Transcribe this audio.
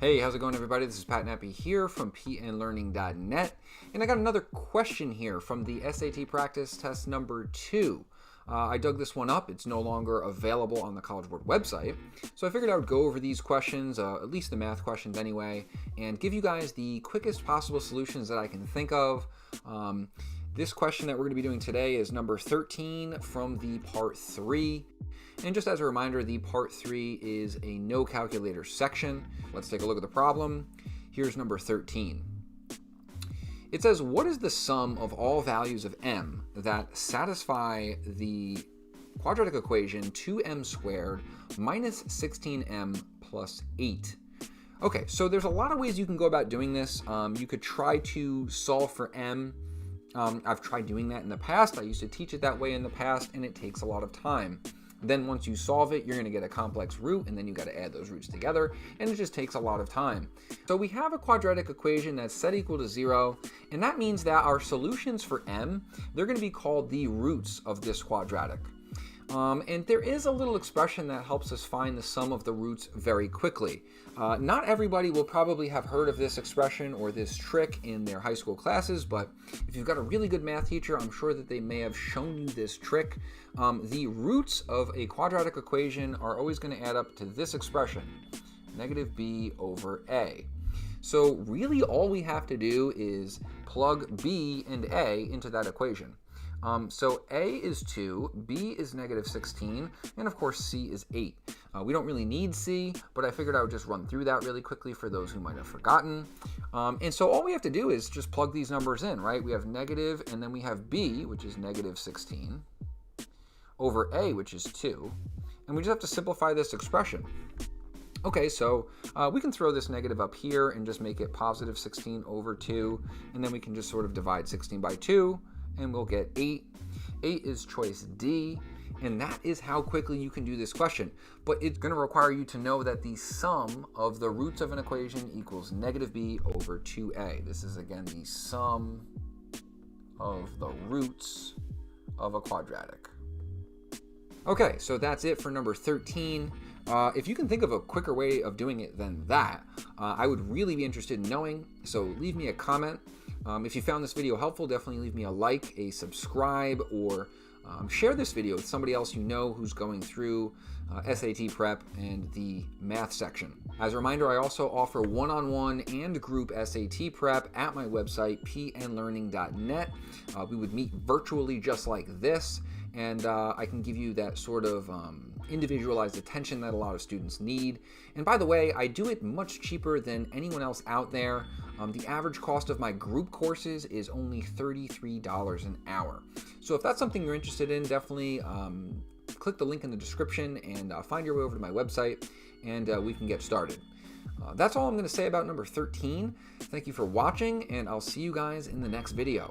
Hey, how's it going, everybody? This is Pat Nappy here from PNLearning.net, and I got another question here from the SAT practice test number 2. I dug this one up. It's no longer available on the College Board website, so I figured I would go over these questions, at least the math questions anyway, and give you guys the quickest possible solutions that I can think of. This question that we're going to be doing today is number 13 from the part 3. And just as a reminder, the part 3 is a no calculator section. Let's take a look at the problem. Here's number 13. It says, what is the sum of all values of m that satisfy the quadratic equation 2m squared minus 16m plus 8? Okay, so there's a lot of ways you can go about doing this. You could try to solve for m. I've tried doing that in the past. I used to teach it that way in the past, and it takes a lot of time. Then once you solve it, you're going to get a complex root, and then you got to add those roots together, and it just takes a lot of time. So we have a quadratic equation that's set equal to 0, and that means that our solutions for m, they're going to be called the roots of this quadratic. And there is a little expression that helps us find the sum of the roots very quickly. Not everybody will probably have heard of this expression or this trick in their high school classes, but if you've got a really good math teacher, I'm sure that they may have shown you this trick. The roots of a quadratic equation are always going to add up to this expression, negative b over a. So really all we have to do is plug b and a into that equation. So a is 2, b is negative 16, and of course c is 8. We don't really need c, but I figured I would just run through that really quickly for those who might have forgotten. And so all we have to do is just plug these numbers in, right? We have negative, and then we have b, which is negative 16, over a, which is 2, and we just have to simplify this expression. Okay, so we can throw this negative up here and just make it positive 16 over 2, and then we can just sort of divide 16 by 2, and we'll get 8. 8 is choice D, and that is how quickly you can do this question. But it's going to require you to know that the sum of the roots of an equation equals negative b over 2a. This is, again, the sum of the roots of a quadratic. Okay, so that's it for number 13. If you can think of a quicker way of doing it than that, I would really be interested in knowing, so leave me a comment. If you found this video helpful, definitely leave me a like, a subscribe, or share this video with somebody else you know who's going through SAT prep and the math section. As a reminder, I also offer one-on-one and group SAT prep at my website, PNLearning.net. We would meet virtually just like this, and I can give you that sort of individualized attention that a lot of students need. And by the way, I do it much cheaper than anyone else out there. The average cost of my group courses is only $33 an hour. So if that's something you're interested in, definitely click the link in the description and find your way over to my website, and we can get started. That's all I'm going to say about number 13. Thank you for watching, and I'll see you guys in the next video.